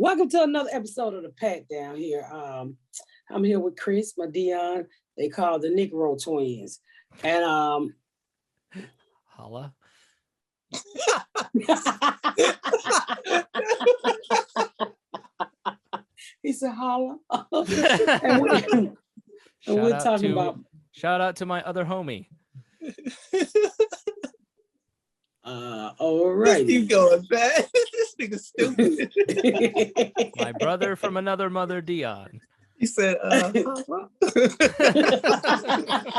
Welcome to another episode of the Pat Down here. I'm here with Chris, my Dion. They call the Negro Twins. And Holla. He said holla. and we're talking about shout out to my other homie. All right. Keep going, man. This nigga stupid. My brother from another mother, Dion. He said, holla.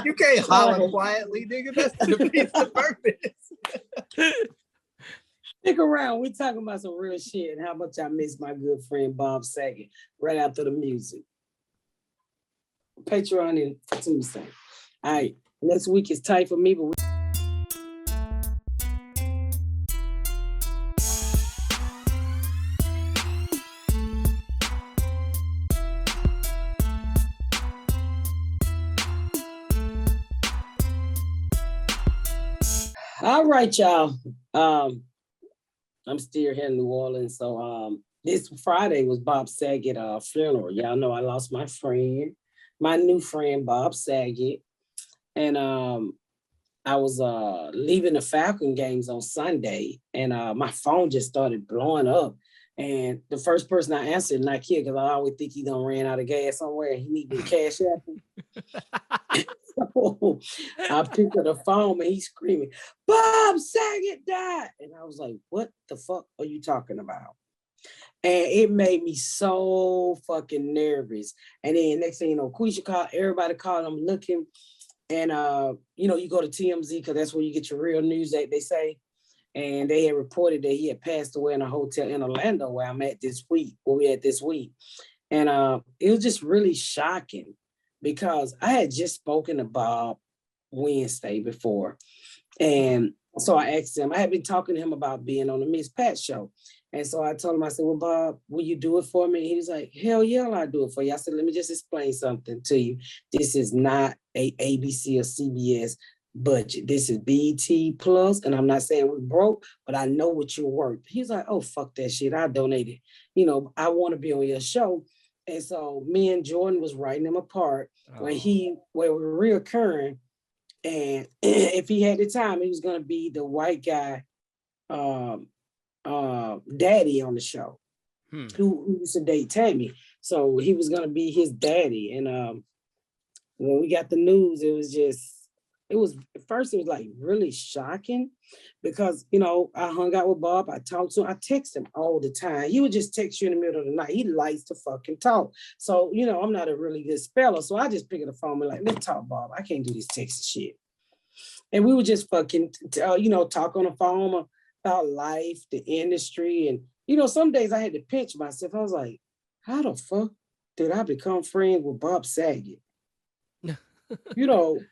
You can't holler quietly, nigga. That's the defeats the purpose. Stick around. We're talking about some real shit and how much I miss my good friend Bob Saget right after the music. Patreon and Tuesday. All right. Next week is tight for me, but all right, y'all. I'm still here in New Orleans. So this Friday was Bob Saget funeral. Y'all know I lost my friend, my new friend, Bob Saget. And I was leaving the Falcon games on Sunday, and my phone just started blowing up. And the first person I answered, not here, because I always think he done ran out of gas somewhere and he needed cash out. So I picked up the phone and he's screaming, Bob Saget died. And I was like, what the fuck are you talking about? And it made me so fucking nervous. And then next thing you know, Quisha called, everybody called, I'm looking. And, you go to TMZ because that's where you get your real news, they say. And they had reported that he had passed away in a hotel in Orlando where I'm at this week, where we at this week. And it was just really shocking because I had just spoken to Bob Wednesday before. And so I asked him, I had been talking to him about being on the Miss Pat show. And so I told him, I said, well, Bob, will you do it for me? He was like, hell yeah, I'll do it for you. I said, let me just explain something to you. This is not a ABC or CBS budget. This is BT Plus, and I'm not saying we're broke, but I know what you're worth. He's like, oh, fuck that shit. I donated. I want to be on your show. And so me and Jordan was writing him apart where we're reoccurring. And if he had the time, he was going to be the white guy daddy on the show who used to date Tammy. So he was going to be his daddy. And when we got the news, it was like really shocking because, I hung out with Bob. I talked to him. I text him all the time. He would just text you in the middle of the night. He likes to fucking talk. So, I'm not a really good speller. So I just pick up the phone and like, let's talk, Bob. I can't do this text shit. And we would just fucking, talk on the phone about life, the industry. And, some days I had to pinch myself. I was like, how the fuck did I become friends with Bob Saget?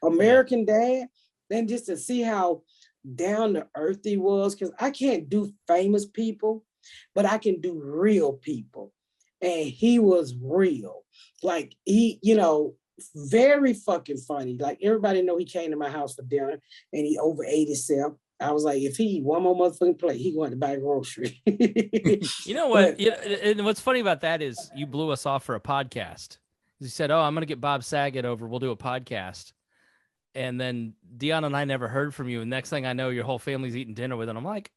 American Dad, then just to see how down to earth he was, because I can't do famous people, but I can do real people. And he was real. Like he, very fucking funny. Like everybody know he came to my house for dinner and he overate himself. I was like, if he eat one more motherfucking plate, he going to buy grocery. You know what? And what's funny about that is you blew us off for a podcast. He said, oh, I'm going to get Bob Saget over. We'll do a podcast. And then Dion and I never heard from you. And next thing I know, your whole family's eating dinner with him. I'm like,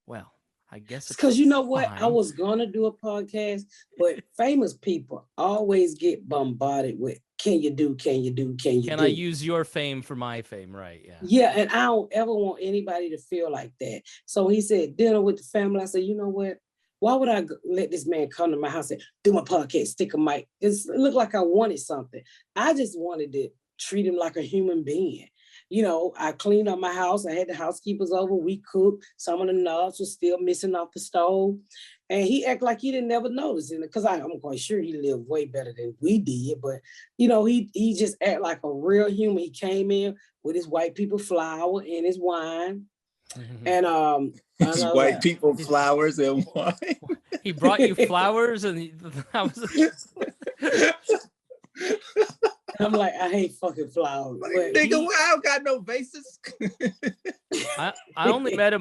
well, I guess it's because you know what? I was going to do a podcast, but famous people always get bombarded with, can you do? Can I use your fame for my fame? Right. Yeah. Yeah. And I don't ever want anybody to feel like that. So he said, dinner with the family. I said, you know what? Why would I let this man come to my house and do my podcast, stick a mic? It looked like I wanted something. I just wanted to treat him like a human being. I cleaned up my house. I had the housekeepers over. We cooked. Some of the knobs were still missing off the stove. And he acted like he didn't never notice it. Because I'm quite sure he lived way better than we did. But, he just acted like a real human. He came in with his white people flour and his wine. Mm-hmm. And his white people flowers and wine. He brought you flowers and I'm like, I hate fucking flowers. Like, nigga, I don't got no vases. I only met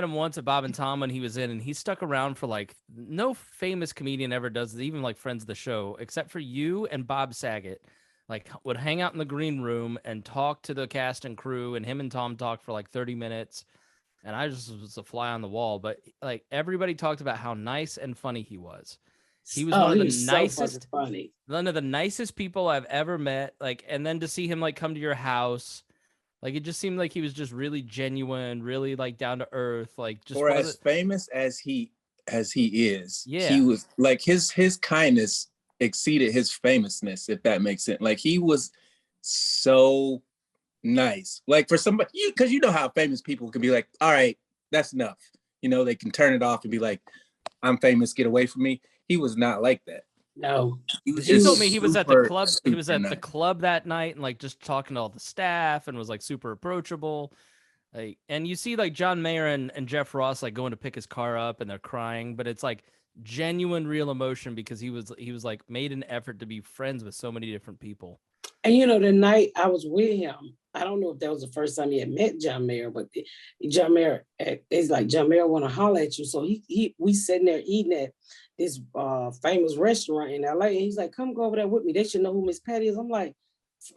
him once at Bob and Tom when he was in, and he stuck around for like no famous comedian ever does, even like friends of the show, except for you and Bob Saget. Like would hang out in the green room and talk to the cast and crew, and him and Tom talked for like 30 minutes. And I just was a fly on the wall. But like everybody talked about how nice and funny he was. He was one of the nicest, so funny. one of the nicest people I've ever met. Like, and then to see him like come to your house, like it just seemed like he was just really genuine, really like down to earth, like just or as famous as he is. Yeah, he was like his kindness exceeded his famousness, if that makes sense. Like he was so nice. Like for somebody, because you know how famous people can be like, all right, that's enough. You know, they can turn it off and be like, I'm famous, get away from me. He was not like that. No. He told me he was at the club. He was at the club that night and like just talking to all the staff and was like super approachable. Like, and you see like John Mayer and Jeff Ross like going to pick his car up and they're crying, but it's like genuine, real emotion because he was like made an effort to be friends with so many different people. And you know, the night I was with him, I don't know if that was the first time he had met John Mayer, but John Mayer, it's like John Mayer want to holler at you. So we sitting there eating at this famous restaurant in LA. And he's like, come go over there with me. They should know who Miss Patty is. I'm like,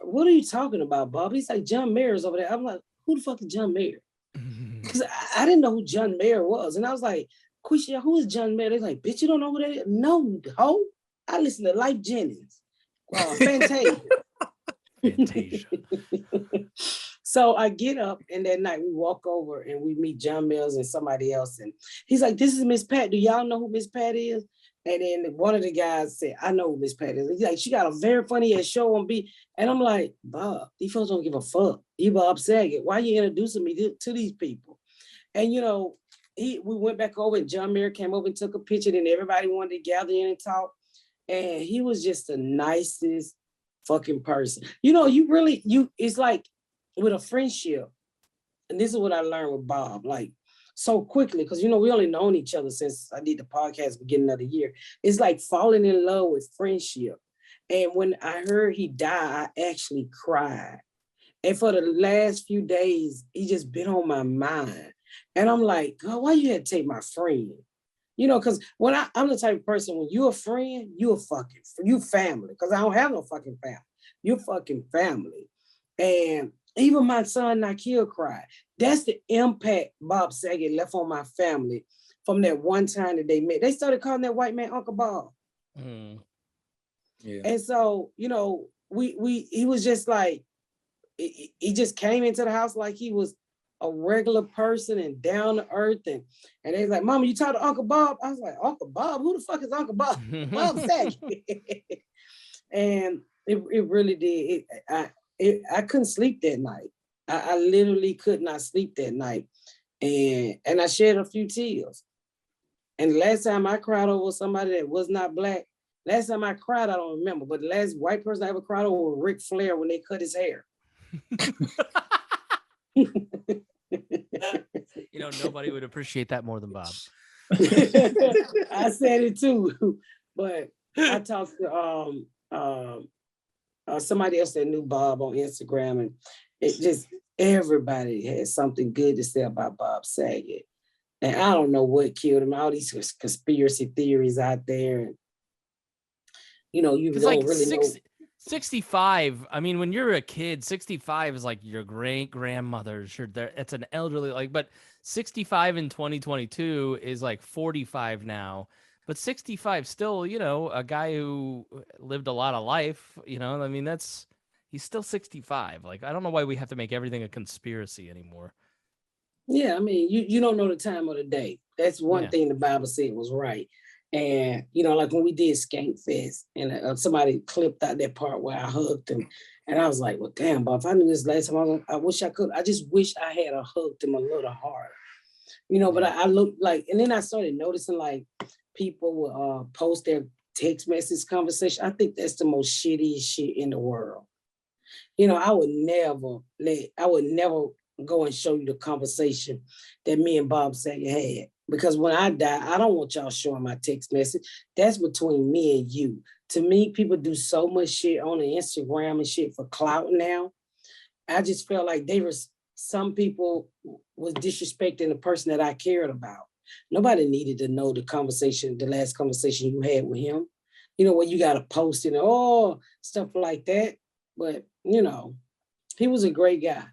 what are you talking about, Bob? He's like, John Mayer's over there. I'm like, who the fuck is John Mayer? Because I didn't know who John Mayer was. And I was like, Quisha, who is John Mayer? They're like, bitch, you don't know who that is? No, ho. I listen to Life Jennings. Fantasia. Fantasia. So I get up and that night we walk over and we meet John Mills and somebody else. And he's like, this is Miss Pat. Do y'all know who Miss Pat is? And then one of the guys said, I know who Miss Pat is. He's like, she got a very funny ass show on B. And I'm like, Bob, these folks don't give a fuck. You Bob Saget. Why are you introducing me to these people? And you know, we went back over and John Mayer came over and took a picture and everybody wanted to gather in and talk. And he was just the nicest fucking person. You know, it's like with a friendship, and this is what I learned with Bob, like so quickly, because you know, we only known each other since I did the podcast beginning of the year. It's like falling in love with friendship. And when I heard he died, I actually cried. And for the last few days, he just been on my mind. And I'm like, God, why you had to take my friend? You know, because when I'm the type of person, when you're a friend, you family. Because I don't have no fucking family. You're fucking family. And even my son, Nikhil, cried. That's the impact Bob Saget left on my family from that one time that they met. They started calling that white man Uncle Bob. Mm. Yeah. And so, you know, he was just like, he just came into the house like he was a regular person and down to earth. And they was like, Mama, you talk to Uncle Bob? I was like, Uncle Bob? Who the fuck is Uncle Bob? Bob Saget. And it really did. I couldn't sleep that night. I literally could not sleep that night. And I shed a few tears. And the last time I cried over somebody that was not Black, last time I cried, I don't remember, but the last white person I ever cried over was Ric Flair when they cut his hair. You know, nobody would appreciate that more than Bob. I said it too, but I talked to somebody else that knew Bob on Instagram, and it just everybody had something good to say about Bob Saget. And I don't know what killed him. All these conspiracy theories out there, and you know, you don't like really know. 65. I mean, when you're a kid, 65 is like your great grandmother's. It's an elderly, like, but 65 in 2022 is like 45 now. But 65 still, you know, a guy who lived a lot of life, you know, I mean, he's still 65. Like, I don't know why we have to make everything a conspiracy anymore. Yeah, I mean, you don't know the time of the day. That's one thing the Bible said was right. And, you know, like when we did Skank Fest and somebody clipped out that part where I hugged him. And I was like, well, damn, Bob, if I knew this last time, I wish I could. I just wish I had hugged him a little harder. You know, but I looked like, and then I started noticing like people will post their text message conversation. I think that's the most shittiest shit in the world. You know, I would never go and show you the conversation that me and Bob Saget had. Because when I die, I don't want y'all showing my text message. That's between me and you. To me, people do so much shit on the Instagram and shit for clout now. I just felt like they were some people was disrespecting the person that I cared about. Nobody needed to know the last conversation you had with him. You know, when you got to post it, stuff like that. But, you know, he was a great guy.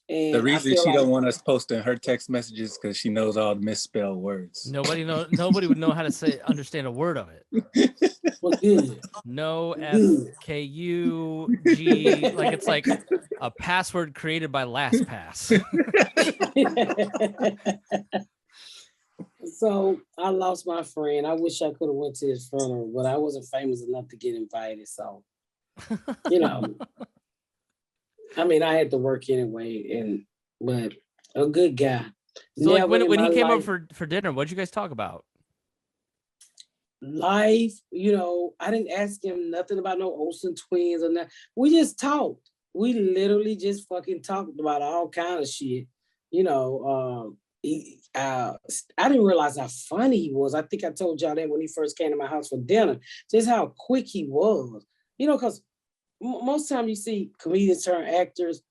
And the reason she don't want us posting her text messages because she knows all the misspelled words. Nobody would know how to understand a word of it. Well, good. No Good. FKUG, like it's like a password created by LastPass. So I lost my friend. I wish I could have went to his funeral, but I wasn't famous enough to get invited. So, you know, I mean, I had to work anyway, but a good guy. So like Never when in he my came life- over for dinner, what'd you guys talk about? Life, you know, I didn't ask him nothing about no Olsen twins or nothing. We just talked. We literally just fucking talked about all kind of shit. You know, I didn't realize how funny he was. I think I told y'all that when he first came to my house for dinner, just how quick he was. You know, because most time you see comedians turn actors,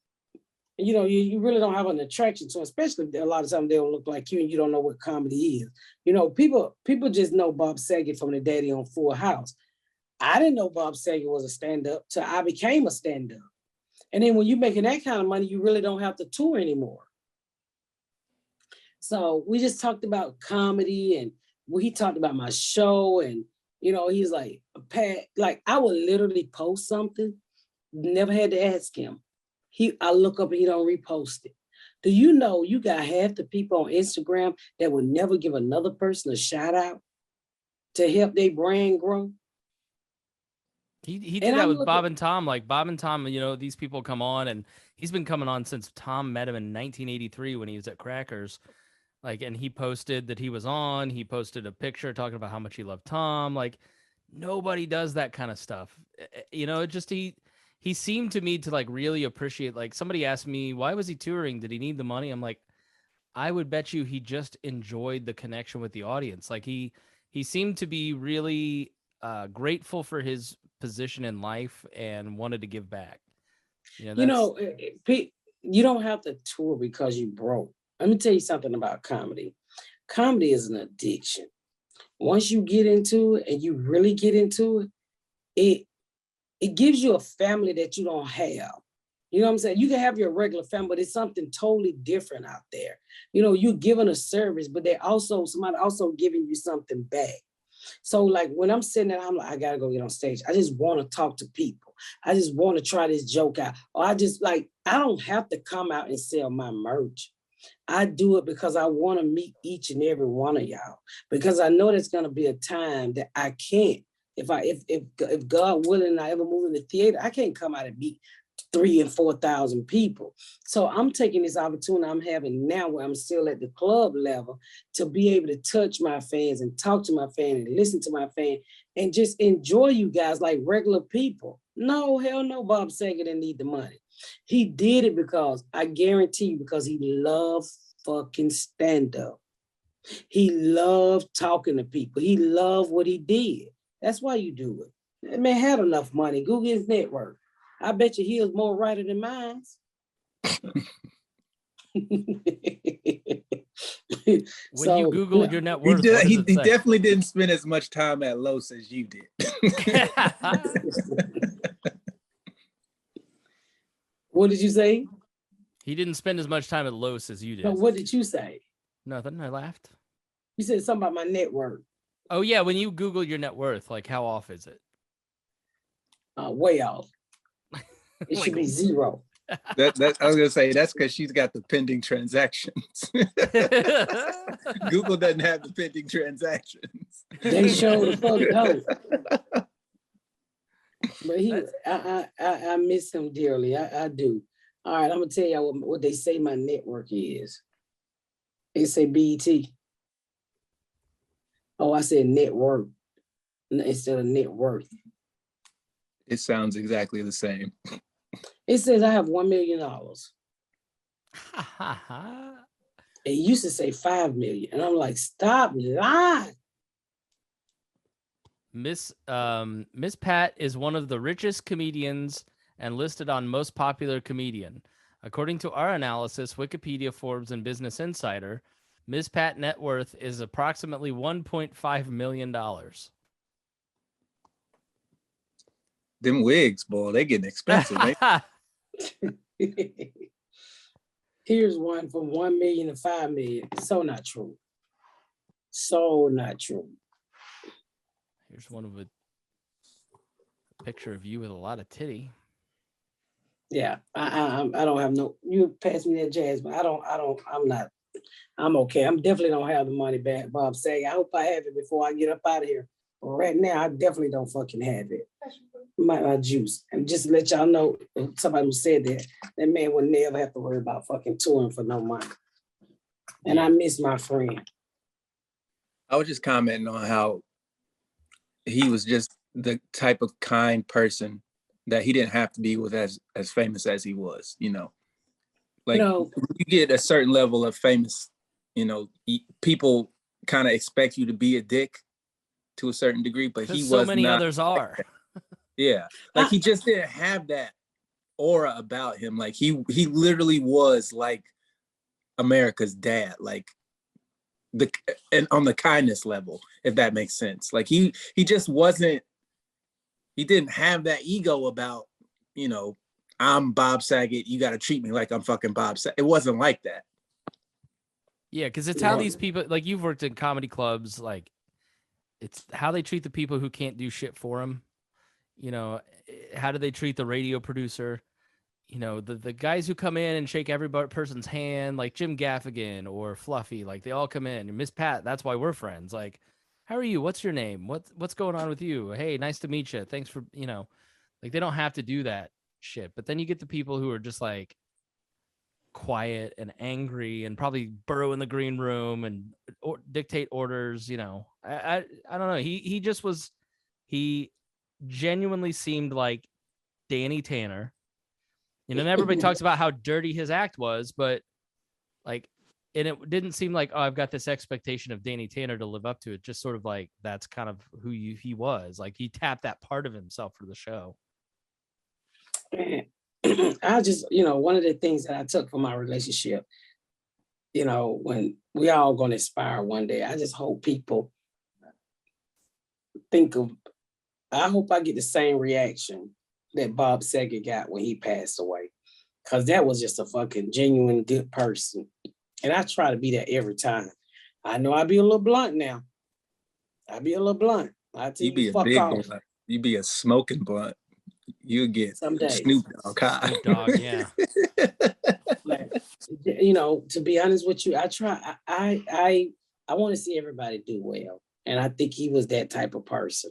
you know, you really don't have an attraction to them, especially a lot of times they don't look like you and you don't know what comedy is. You know, people just know Bob Saget from the Daddy on Full House. I didn't know Bob Saget was a stand-up till I became a stand-up. And then when you're making that kind of money, you really don't have to tour anymore. So we just talked about comedy and he talked about my show. And, you know, he's like, Pat, like I would literally post something, never had to ask him. I look up and he don't repost it. Do you know you got half the people on Instagram that would never give another person a shout out to help their brand grow? He did that with Bob and Tom. Like Bob and Tom, you know, these people come on, and he's been coming on since Tom met him in 1983 when he was at Crackers. Like, and he posted that he was on. He posted a picture talking about how much he loved Tom. Like, nobody does that kind of stuff. You know, it just he seemed to me to like really appreciate. Like, somebody asked me, why was he touring? Did he need the money? I'm like, I would bet you he just enjoyed the connection with the audience. Like he seemed to be really grateful for his position in life and wanted to give back. You know, you don't have to tour because you broke. Let me tell you something about comedy. Comedy is an addiction. Once you get into it and you really get into it, it gives you a family that you don't have. You know what I'm saying? You can have your regular family, but it's something totally different out there. You know, you're giving a service, but somebody also giving you something back. So like when I'm sitting there, I'm like, I gotta go get on stage. I just want to talk to people. I just want to try this joke out. Or I don't have to come out and sell my merch. I do it because I want to meet each and every one of y'all, because I know there's gonna be a time that I can't. If God willing, I ever move in the theater, I can't come out and meet 3,000 and 4,000 people. So I'm taking this opportunity I'm having now where I'm still at the club level to be able to touch my fans and talk to my fan and listen to my fan and just enjoy you guys like regular people. No, hell no, Bob Saget didn't need the money. He did it because I guarantee you, because he loved fucking stand-up. He loved talking to people. He loved what he did. That's why you do it. That man had enough money. Google his net worth. I bet you he was more writer than mine. When you Googled your net worth, he definitely didn't spend as much time at Los as you did. What did you say? He didn't spend as much time at Los as you did. No, what did you say? Nothing. I laughed. You said something about my net worth. Oh yeah, when you Google your net worth, like how off is it? Way off. It should be zero. That I was gonna say that's because she's got the pending transactions. Google doesn't have the pending transactions. They show the fuck don't. But I miss him dearly. I do. All right, I'm gonna tell you what they say my network is. They say BET. Oh, I said net worth instead of net worth. It sounds exactly the same. It says I have $1 million. It used to say 5 million. And I'm like, stop lying. Miss Pat is one of the richest comedians and listed on most popular comedian. According to our analysis, Wikipedia, Forbes, and Business Insider, Ms. Pat net worth is approximately $1.5 million. Them wigs, boy, they getting expensive. Here's one from 1 million to 5 million. So not true. So not true. Here's one of a picture of you with a lot of titty. Yeah, I don't have no. You pass me that jazz, but I'm not. I'm okay. I'm definitely don't have the money back, Bob Saget. I hope I have it before I get up out of here. But right now, I definitely don't fucking have it. My juice. And just to let y'all know, somebody who said that man would never have to worry about fucking touring for no money. And I miss my friend. I was just commenting on how he was just the type of kind person that he didn't have to be with as famous as he was, you know. Like, when you get a certain level of famous, you know, people kind of expect you to be a dick to a certain degree, but he was so many not. Others are. Yeah, like he just didn't have that aura about him. Like he literally was like America's dad, like and on the kindness level, if that makes sense. Like he just wasn't. He didn't have that ego about, you know, I'm Bob Saget. You got to treat me like I'm fucking Bob Saget. It wasn't like that. Yeah, because it's how these people, like you've worked in comedy clubs, like it's how they treat the people who can't do shit for them. You know, how do they treat the radio producer? You know, the guys who come in and shake every person's hand, like Jim Gaffigan or Fluffy, like they all come in. And Miss Pat, that's why we're friends. Like, how are you? What's your name? What's going on with you? Hey, nice to meet you. Thanks for, you know, like they don't have to do that shit. But then you get the people who are just like quiet and angry and probably burrow in the green room and dictate orders. You know, I don't know. He just was, he genuinely seemed like Danny Tanner. You know, and everybody talks about how dirty his act was, but like, and it didn't seem like, oh, I've got this expectation of Danny Tanner to live up to it. Just sort of like, that's kind of who he was. Like he tapped that part of himself for the show. I just, you know, one of the things that I took from my relationship, you know, when we all going to expire one day, I just hope people I hope I get the same reaction that Bob Saget got when he passed away. Because that was just a fucking genuine good person. And I try to be that every time. I know I be a little blunt now. I be a little blunt. I tell you, be a fuck big off. blunt. You be a smoking blunt. You get Some days. Snoop Dogg. Snoop Dogg, yeah. Like, you know, to be honest with you, I try. I want to see everybody do well. And I think he was that type of person.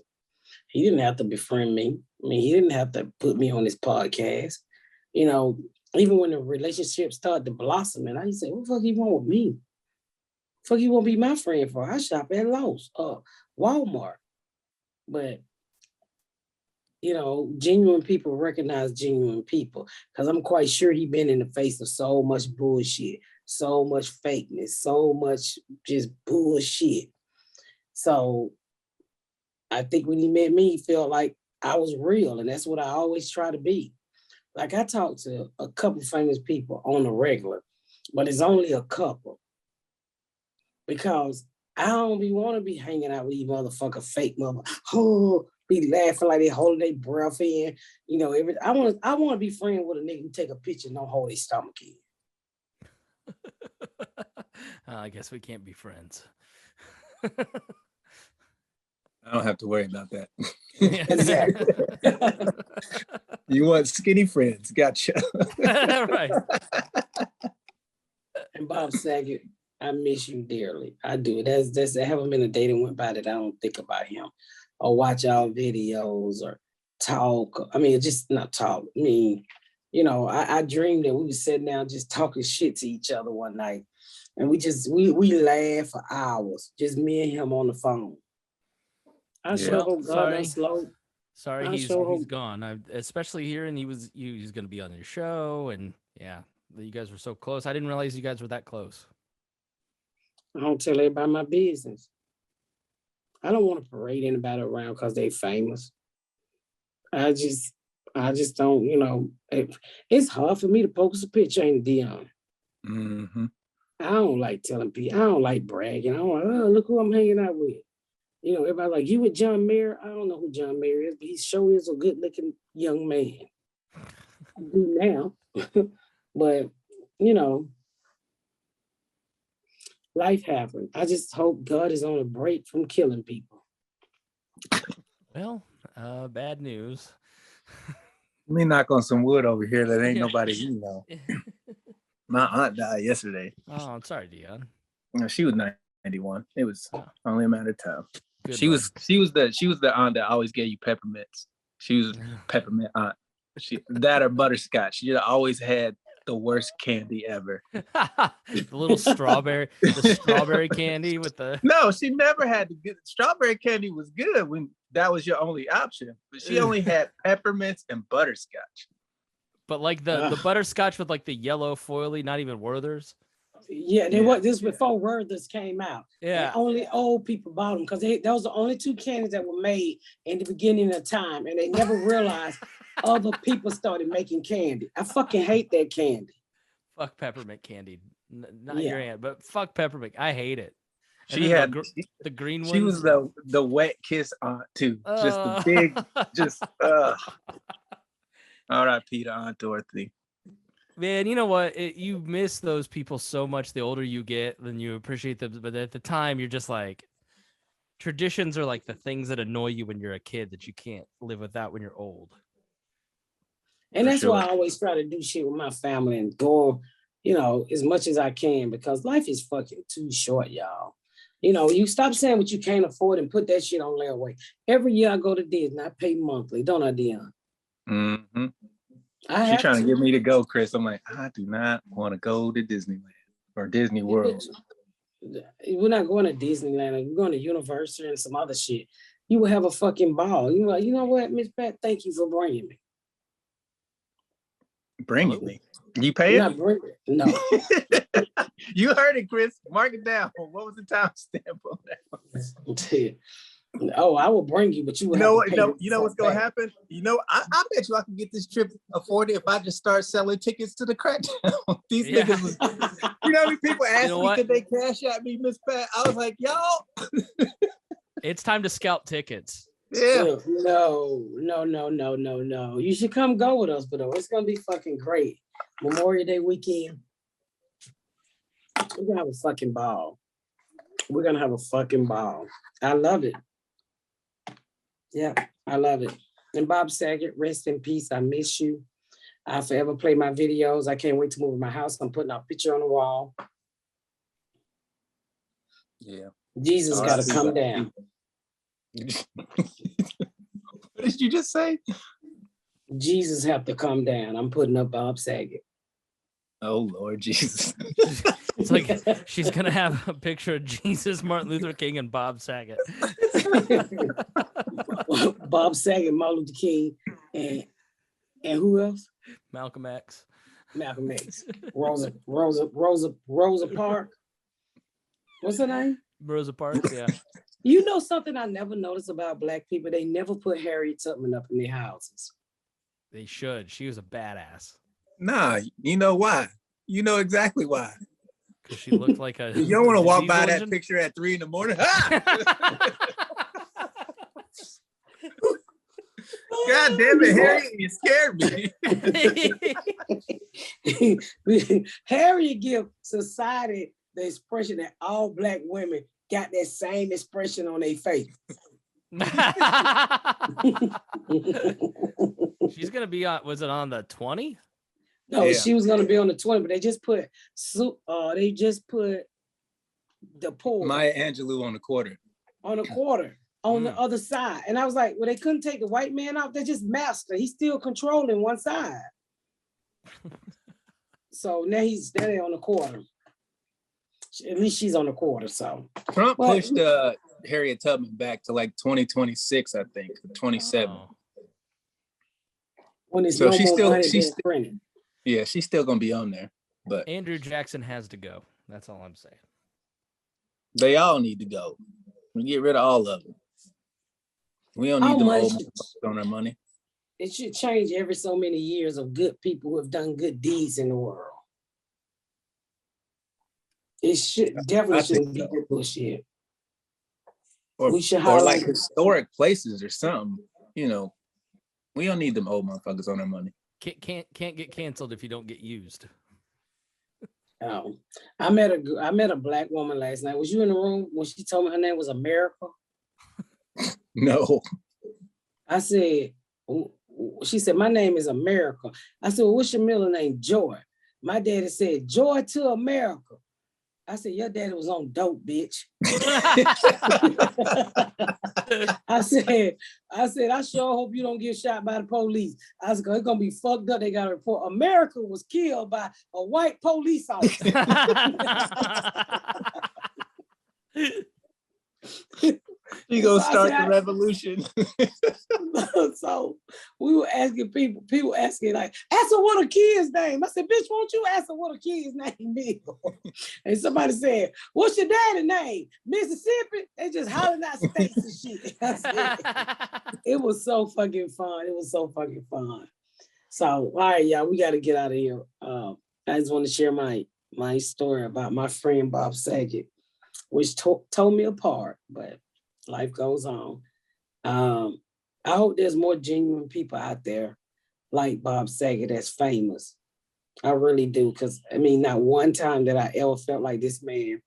He didn't have to befriend me. I mean, he didn't have to put me on his podcast. You know, even when the relationship started to blossom, and I used to say, what the fuck he want with me? Fuck he won't be my friend for? I shop at Lowe's, Walmart. But, you know, genuine people recognize genuine people. Because I'm quite sure he been in the face of so much bullshit, so much fakeness, so much just bullshit. So I think when he met me, he felt like I was real. And that's what I always try to be. Like I talk to a couple famous people on the regular, but it's only a couple. Because I don't want to be hanging out with you motherfucker fake mother. Oh, be laughing like they holding their breath in. You know, I want to be friends with a nigga who take a picture and don't hold their stomach in. I guess we can't be friends. I don't have to worry about that. Exactly. You want skinny friends? Gotcha. Right. And Bob Saget, I miss you dearly. I do. That's I haven't been a day that went by that I don't think about him or watch our videos or talk. I mean, just not talk. I mean, you know, I dreamed that we were sitting down just talking shit to each other one night. And we laugh for hours, just me and him on the phone. Sorry, he's gone. Especially here, and he was going to be on your show, and yeah, you guys were so close. I didn't realize you guys were that close. I don't tell everybody my business. I don't want to parade anybody around because they famous. I I just don't, it's hard for me to post a picture ain't Dion. Mm-hmm. I don't like telling people. I don't like bragging. I don't like, oh, look who I'm hanging out with. Everybody like, you with John Mayer? I don't know who John Mayer is, but he sure is a good-looking young man. I do now. But, life happened. I just hope God is on a break from killing people. Well, bad news. Let me knock on some wood over here that ain't nobody you know. My aunt died yesterday. Oh, I'm sorry, Dion. She was 91. It was only a matter of time. Good She was the aunt that always gave you peppermints. She was peppermint aunt. That or butterscotch. She always had the worst candy ever. The little strawberry candy with the. No, she never had the good strawberry candy. Was good when that was your only option, but she only had peppermints and butterscotch. But like the butterscotch with like the yellow foily, not even Werther's. Yeah, they were this before Werther's came out. Yeah, and only old people bought them because those are the only two candies that were made in the beginning of time, and they never realized other people started making candy. I fucking hate that candy. Fuck peppermint candy, not your aunt, but fuck peppermint. I hate it. She had the green one. She was the wet kiss aunt too. Just the big, just R.I.P. to Aunt Dorothy. Man, you know what? You miss those people so much the older you get, than you appreciate them. But at the time, you're just like, traditions are like the things that annoy you when you're a kid that you can't live without when you're old. And that's why I always try to do shit with my family and go, as much as I can, because life is fucking too short, y'all. You stop saying what you can't afford and put that shit on layaway. Every year I go to Disney, I pay monthly, don't I, Dion? Mm-hmm. She's trying to get me to go, Chris. I'm like, I do not want to go to Disneyland or Disney World. We're not going to Disneyland. We're going to Universal and some other shit. You will have a fucking ball. You're like, you know what, Miss Pat? Thank you for bringing me. Bringing me? You pay it? No. You heard it, Chris. Mark it down. What was the timestamp on that? Oh, I will bring you, but you know what's gonna happen? I bet you I can get this trip afforded if I just start selling tickets to the crackdown. These niggas was, how many people asked me could they cash at me, Miss Pat? I was like, y'all. It's time to scalp tickets. Yeah. No. You should come go with us, but it's gonna be fucking great. Memorial Day weekend. We're gonna have a fucking ball. I love it. Yeah, I love it. And Bob Saget, rest in peace. I miss you. I forever play my videos. I can't wait to move to my house. I'm putting a picture on the wall. Yeah. Jesus got to come down. What did you just say? Jesus have to come down. I'm putting up Bob Saget. Oh, Lord Jesus. It's like she's going to have a picture of Jesus, Martin Luther King, and Bob Saget. Bob Saget, Martin Luther King, and who else? Malcolm X. Rosa Parks. What's her name? Rosa Parks, yeah. You know something I never noticed about Black people? They never put Harriet Tubman up in their houses. They should. She was a badass. Nah, you know why? You know exactly why. Because she looked like a. You don't want to walk by that picture at 3 a.m. God damn it, Harriet, you scared me. Harriet give society the expression that all Black women got that same expression on their face. She's gonna be on. Was it on the 20? No, yeah. She was gonna be on the 20, but they just put the poor Maya Angelou on the quarter. On the other side. And I was like, well, they couldn't take the white man out. They just master. He's still controlling one side. So now they're on the quarter. At least she's on the quarter. So Trump pushed Harriet Tubman back to like 2026, I think, 27. Oh. When it's so she's still gonna be on there. But Andrew Jackson has to go. That's all I'm saying. They all need to go. We get rid of all of them. We don't need them old on our money. it should change every so many years of good people who have done good deeds in the world. It should definitely shouldn't be that bullshit. We should or like historic places or something. You know, we don't need them old motherfuckers on our money. Can't get canceled if you don't get used. Oh, I met a black woman last night. Was you in the room when she told me her name was America? No. I said, she said, my name is America. I said, well, what's your middle name? Joy. My daddy said, Joy to America. I said, your daddy was on dope, bitch. I said, I sure hope you don't get shot by the police. I said, it's gonna be fucked up. They got a report. America was killed by a white police officer. You gonna start the revolution. So we were asking people asking like, ask her what her kid's name. I said, bitch, won't you ask her what her kid's name is? And somebody said, what's your daddy's name? Mississippi? They just hollering out states and shit. I said, it was so fucking fun. It was so fucking fun. So, all right, y'all, we got to get out of here. I just want to share my story about my friend Bob Saget, which told me apart, but life goes on. I hope there's more genuine people out there like Bob Saget that's famous. I really do, because I mean, not one time that I ever felt like this man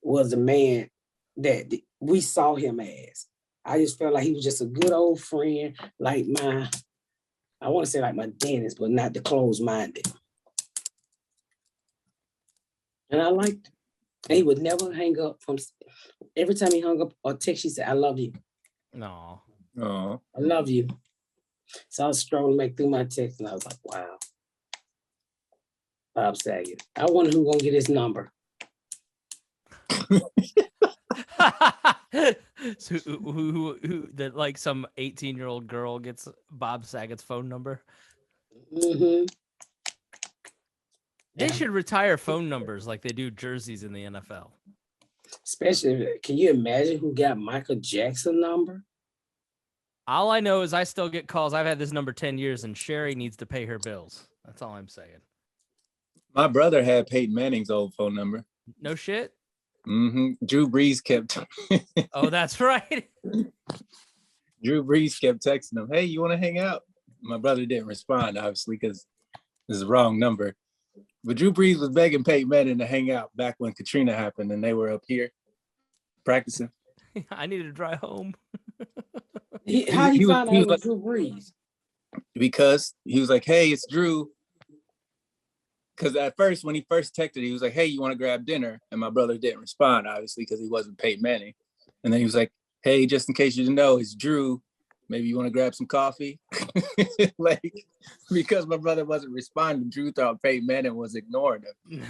was a man that we saw him as. I just felt like he was just a good old friend, like I want to say like my dentist, but not the closed-minded. And I liked him. And he would never hang up from, every time he hung up or text, he said, I love you. No. Oh. I love you. So I was strolling back through my text and I was like, wow. Bob Saget. I wonder who's gonna get his number. So who that like some 18-year-old girl gets Bob Saget's phone number? Mm-hmm. They should retire phone numbers like they do jerseys in the NFL. Especially, can you imagine who got Michael Jackson's number? All I know is I still get calls. I've had this number 10 years and Sherry needs to pay her bills. That's all I'm saying. My brother had Peyton Manning's old phone number. No shit? Mm-hmm. Drew Brees kept. Oh, that's right. Drew Brees kept texting him, hey, you want to hang out? My brother didn't respond, obviously, because it's the wrong number. But Drew Brees was begging Peyton Manning to hang out back when Katrina happened and they were up here practicing. I needed to drive home. How he found out it was Drew Brees? Because he was like, hey, it's Drew. Because at first, when he first texted, he was like, hey, you want to grab dinner? And my brother didn't respond, obviously, because he wasn't Peyton Manning. And then he was like, hey, just in case you didn't know, it's Drew. Maybe you want to grab some coffee? Like, because my brother wasn't responding, Drew thought Peyton Manning was ignoring him.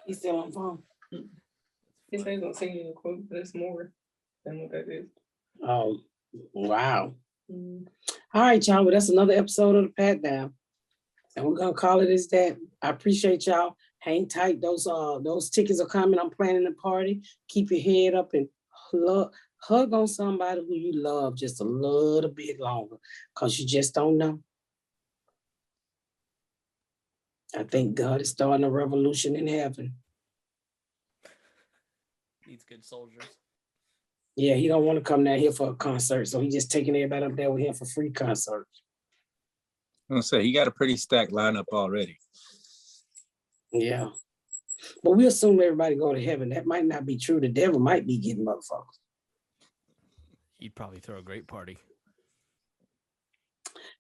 He's still on the phone. He said he's gonna send you a quote, but it's more than what that is. Oh, wow. Mm. All right, y'all. Well, that's another episode of the Pat Down. And we're gonna call it as that. I appreciate y'all. Hang tight. Those tickets are coming. I'm planning a party. Keep your head up and hug on somebody who you love just a little bit longer, because you just don't know. I think God is starting a revolution in heaven. Needs good soldiers. Yeah, he don't want to come down here for a concert, so he's just taking everybody up there with him for free concerts. I'm gonna say he got a pretty stacked lineup already. Yeah, but we assume everybody go to heaven. That might not be true. The devil might be getting motherfuckers. He'd probably throw a great party.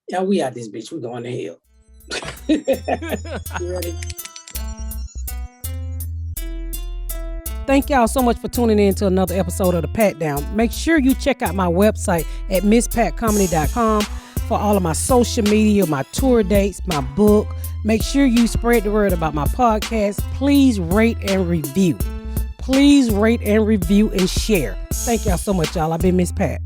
Yeah, we out this bitch. We're going to hell. You ready? Thank y'all so much for tuning in to another episode of The Pat Down. Make sure you check out my website at misspatcomedy.com for all of my social media, my tour dates, my book. Make sure you spread the word about my podcast. Please rate and review. Please rate and review and share. Thank y'all so much, y'all. I've been Miss Pat.